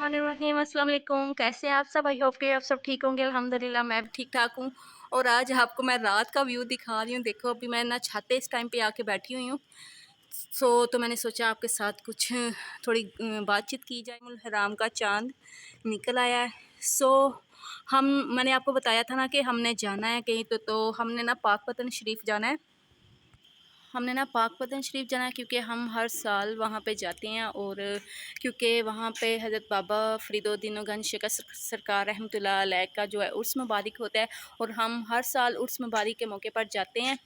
बिस्मिल्लाहिर्रहमानिर्रहीम। अस्सलाम वालेकुम। कैसे हैं आप सब? आई होप कि आप सब ठीक होंगे। अल्हम्दुलिल्लाह मैं भी ठीक ठाक हूँ। और आज आपको मैं रात का व्यू दिखा रही हूँ। देखो अभी मैं ना छत पे इस टाइम पे आके बैठी हुई हूँ। तो मैंने सोचा आपके साथ कुछ थोड़ी बातचीत की जाए। मुल हराम का चांद निकल आया है। सो मैंने आपको बताया था ना कि हमने जाना है कहीं तो हमने ना पाकपतन शरीफ जाना है। हमने ना पाकपतन शरीफ जाना है क्योंकि हम हर साल वहाँ पे जाते हैं। और क्योंकि वहाँ पे हज़रत बाबा फ़रीदुद्दीन गंज शिकस्त सरकार रहमतुल्लाह अलैह का जो है उर्स मुबारक होता है और हम हर साल उर्स मुबारक के मौके पर जाते हैं।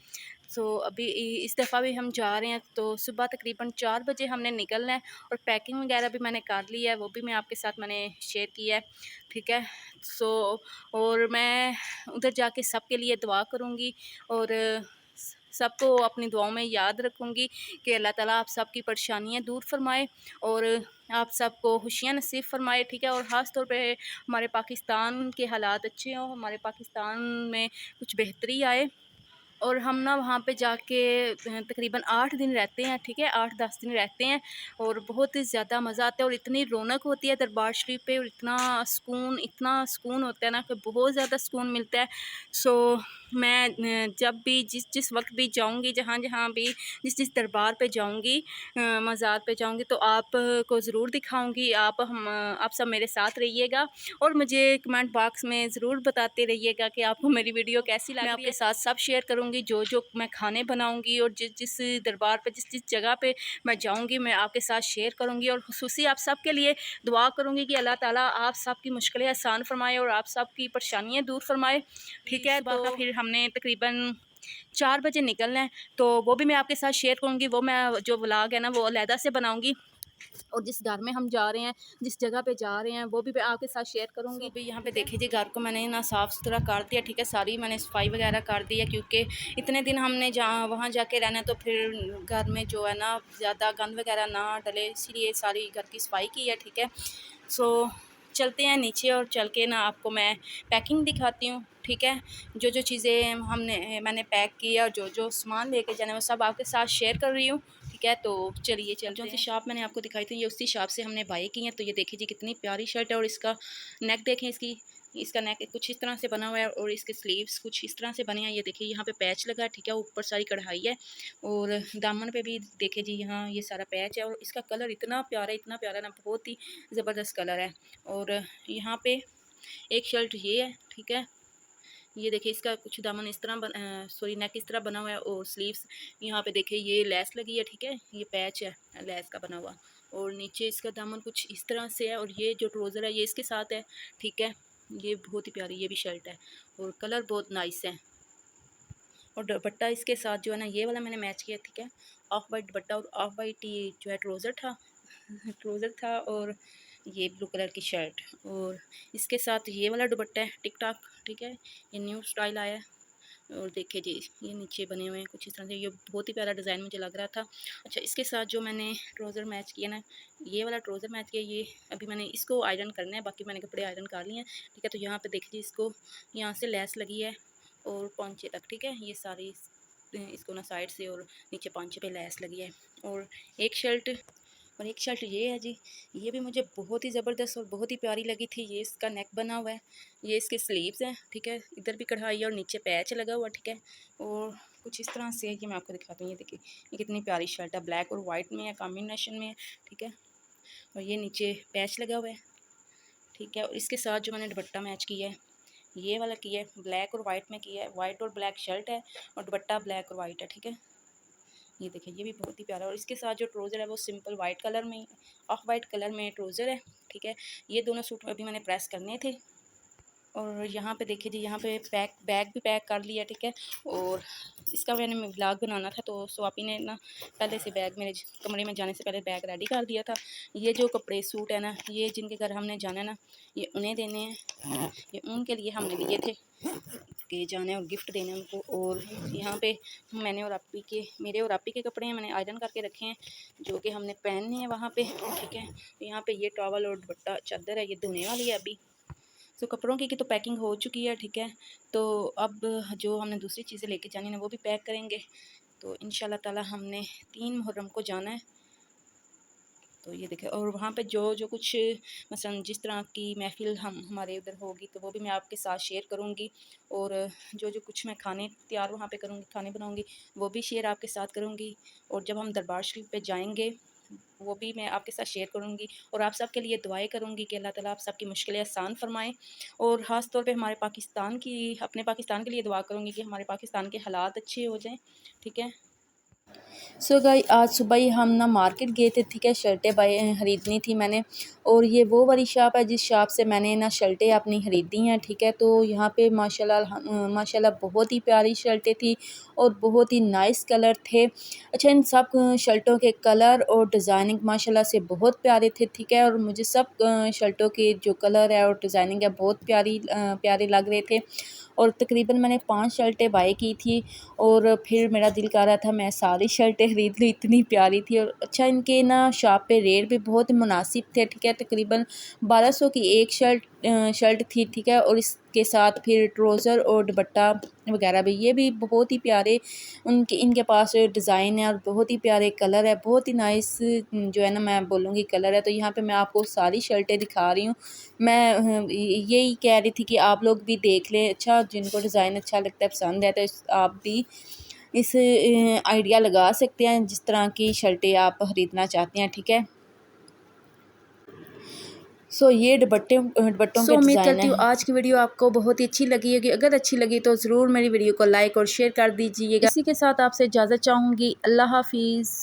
अभी इस दफ़ा भी हम जा रहे हैं तो सुबह तकरीबन 4 बजे हमने निकलना है। और पैकिंग वगैरह भी मैंने कर ली है, वो भी मैं आपके साथ मैंने शेयर किया है। ठीक है। सो और मैं उधर जाके सबके लिए दुआ करूँगी और सबको अपनी दुआओं में याद रखूँगी कि अल्लाह ताला आप सबकी परेशानियाँ दूर फरमाए और आप सबको खुशियाँ नसीब फरमाए। ठीक है। और ख़ास तौर पे हमारे पाकिस्तान के हालात अच्छे हों, हमारे पाकिस्तान में कुछ बेहतरी आए। और हम ना वहाँ पे जाके तकरीबन 8 दिन रहते हैं। ठीक है, 8-10 दिन रहते हैं और बहुत ही ज़्यादा मज़ा आता है और इतनी रौनक होती है दरबार शरीफ पे और इतना सुकून होता है ना कि बहुत ज़्यादा सुकून मिलता है। सो मैं जब भी जिस वक्त भी जाऊँगी, जहाँ भी जिस दरबार पे जाऊँगी, मज़ार पे जाऊँगी तो आप को ज़रूर दिखाऊँगी। आप सब मेरे साथ रहिएगा और मुझे कमेंट बॉक्स में ज़रूर बताते रहिएगा कि आपको मेरी वीडियो कैसी लग रही है। मैं आपके साथ सब शेयर करूँगी, जो मैं खाने बनाऊँगी और जिस दरबार पे जिस जगह पे मैं जाऊँगी मैं आपके साथ शेयर करूँगी। और खुसूसी आप सब के लिए दुआ करूँगी कि अल्लाह ताला आप सब की मुश्किलें आसान फरमाए और आप सब की परेशानियाँ दूर फरमाए। ठीक है। सुबह का फिर हमने तकरीबन 4 बजे निकलना है तो वो भी मैं आपके साथ शेयर करूँगी। वो मैं जो व्लॉग है ना वो अलहदा से बनाऊँगी और जिस घर में हम जा रहे हैं, जिस जगह पे जा रहे हैं वो भी मैं आपके साथ शेयर करूँगी। अभी यहाँ पे देखिए जी घर को मैंने ना साफ़ सुथरा कर दिया। ठीक है, सारी मैंने सफाई वगैरह कर दी है क्योंकि इतने दिन हमने जहाँ वहाँ जाके रहना है तो फिर घर में जो है ना ज़्यादा गंद वगैरह ना डले, इसीलिए सारी घर की सफाई की है। ठीक है। सो चलते हैं नीचे और चल के ना आपको मैं पैकिंग दिखाती हूँ। ठीक है, जो चीज़ें मैंने पैक की है और जो सामान लेके जाना है वो सब आपके साथ शेयर कर रही हूँ। ठीक है, तो चलिए चलते हैं। जो सी शॉप मैंने आपको दिखाई थी ये उसी शॉप से हमने बाई की है। तो ये देखिए जी कितनी प्यारी शर्ट है और इसका नेक देखें, इसका नेक कुछ इस तरह से बना हुआ है और इसके स्लीव्स कुछ इस तरह से बने हैं। ये देखिए यहाँ पे पैच लगा है। ठीक है, ऊपर सारी कढ़ाई है और दामन पे भी देखिए जी यहाँ ये सारा पैच है और इसका कलर इतना प्यारा ना, बहुत ही ज़बरदस्त कलर है। और यहाँ पे एक शर्ट ये है। ठीक है, ये देखिए इसका कुछ दामन इस तरह सॉरी नेक इस तरह बना हुआ है और स्लीव्स यहाँ पे देखिए ये लेस लगी है। ठीक है, ये पैच है लेस का बना हुआ और नीचे इसका दामन कुछ इस तरह से है और ये जो ट्राउज़र है ये इसके साथ है। ठीक है, ये बहुत ही प्यारी ये भी शर्ट है और कलर बहुत नाइस है और दुपट्टा इसके साथ जो है ना ये वाला मैंने मैच किया। ठीक है, ऑफ वाइट दुपट्टा और ऑफ वाइट ये जो है ट्राउज़र था और ये ब्लू कलर की शर्ट और इसके साथ ये वाला दुपट्टा है टिक टाक। ठीक है, ये न्यू स्टाइल आया है और देखिए जी ये नीचे बने हुए हैं कुछ इस तरह से, ये बहुत ही प्यारा डिज़ाइन मुझे लग रहा था। अच्छा, इसके साथ जो मैंने ट्राउज़र मैच किया ना, ये वाला ट्राउज़र मैच किया, ये अभी मैंने इसको आयरन करना है, बाकी मैंने कपड़े आयरन कर लिए हैं। ठीक है, तो यहाँ पे देखिए इसको यहाँ से लेस लगी है और पौंचे तक। ठीक है, ये सारी इसको ना साइड से और नीचे पौंचे पे लेस लगी है और एक शर्ट ये है जी, ये भी मुझे बहुत ही ज़बरदस्त और बहुत ही प्यारी लगी थी। ये इसका नेक बना हुआ है, ये इसके स्लीव्स हैं। ठीक है, इधर भी कढ़ाई है और नीचे पैच लगा हुआ। ठीक है, और कुछ इस तरह से है, ये मैं आपको दिखाती हूँ। ये देखिए ये कितनी प्यारी शर्ट है, ब्लैक और वाइट में है, कॉम्बिनेशन में है। ठीक है, और ये नीचे पैच लगा हुआ है। ठीक है, और इसके साथ जो मैंने दुपट्टा मैच किया है ये वाला किया है, ब्लैक और वाइट में किया है, वाइट और ब्लैक शर्ट है और दुपट्टा ब्लैक और वाइट है। ठीक है, ये देखिए ये भी बहुत ही प्यारा और इसके साथ जो ट्राउज़र है वो सिंपल वाइट कलर में, ऑफ वाइट कलर में ट्राउज़र है। ठीक है, ये दोनों सूट अभी मैंने प्रेस करने थे और यहाँ पे देखिए जी यहाँ पे बैग भी पैक कर लिया। ठीक है, और इसका मैंने व्लॉग बनाना था तो स्वापी ने ना पहले से बैग मेरे कमरे में जाने से पहले बैग रेडी कर दिया था। ये जो कपड़े सूट है ना, ये जिनके घर हमने जाना है ना, ये उन्हें देने हैं, ये उनके लिए हमने लिए थे कि जाने और गिफ्ट देने उनको। और यहाँ पे मैंने और आपी के मेरे और आपी के कपड़े हैं, मैंने आयरन करके रखे हैं जो कि हमने पहनने हैं वहाँ पे। ठीक है, यहाँ पे ये टॉवल और दुपट्टा चादर है, ये धोने वाली है अभी। तो कपड़ों की तो पैकिंग हो चुकी है। ठीक है, तो अब जो हमने दूसरी चीज़ें लेके जानी है वो भी पैक करेंगे। तो इंशाल्लाह ताला हमने 3 मुहर्रम को जाना है तो ये देखें, और वहाँ पे जो जो कुछ मसलन जिस तरह की महफ़िल हमारे उधर होगी तो वो भी मैं आपके साथ शेयर करूँगी, और जो जो कुछ मैं खाने तैयार वहाँ पे करूँगी, खाने बनाऊँगी, वो भी शेयर आपके साथ करूँगी। और जब हम दरबार शरीफ पे जाएंगे वो भी मैं आपके साथ शेयर करूँगी, और आप सब के लिए दुआएं करूँगी कि अल्लाह ताला आप सबकी मुश्किलें आसान फरमाएँ। और ख़ास तौर पे हमारे पाकिस्तान की, अपने पाकिस्तान के लिए दुआ करूँगी कि हमारे पाकिस्तान के हालात अच्छे हो जाएँ। ठीक है। सो गाइस, आज सुबह ही हम ना मार्केट गए थे, ठीक है, शर्टें ख़रीदनी थी मैंने। और ये वो वाली शॉप है जिस शॉप से मैंने ना शर्टें अपनी ख़रीदी हैं, ठीक है। तो यहाँ पे माशाल्लाह बहुत ही प्यारी शर्टें थी और बहुत ही नाइस कलर थे। अच्छा, इन सब शर्टों के कलर और डिज़ाइनिंग माशाल्लाह से बहुत प्यारे थे, ठीक है। और मुझे सब शर्टों के जो कलर है और डिज़ाइनिंग है बहुत प्यारे लग रहे थे। और तकरीबन मैंने 5 शर्टें बाय की थी, और फिर मेरा दिल कर रहा था मैं सारी शर्टें ख़रीद लूँ, इतनी प्यारी थी। और अच्छा, इनके ना शॉप पे रेट भी बहुत मुनासिब थे, ठीक है। तकरीबन 1200 की एक शर्ट थी, ठीक है। और इसके साथ फिर ट्राउज़र और दुपट्टा वगैरह भी, ये भी बहुत ही प्यारे इनके पास डिज़ाइन है और बहुत ही प्यारे कलर है, बहुत ही नाइस जो है ना मैं बोलूँगी कलर है। तो यहाँ पे मैं आपको सारी शर्टें दिखा रही हूँ। मैं यही कह रही थी कि आप लोग भी देख लें, अच्छा जिनको डिज़ाइन अच्छा लगता है, पसंद है, तो आप भी इस आइडिया लगा सकते हैं जिस तरह की शर्टें आप ख़रीदना चाहते हैं, ठीक है। सो ये दुपट्टों के उम्मीद करती हूँ आज की वीडियो आपको बहुत ही अच्छी लगी होगी। अगर अच्छी लगी तो ज़रूर मेरी वीडियो को लाइक और शेयर कर दीजिएगा। इसी के साथ आपसे इजाज़त चाहूँगी। अल्लाह हाफिज़।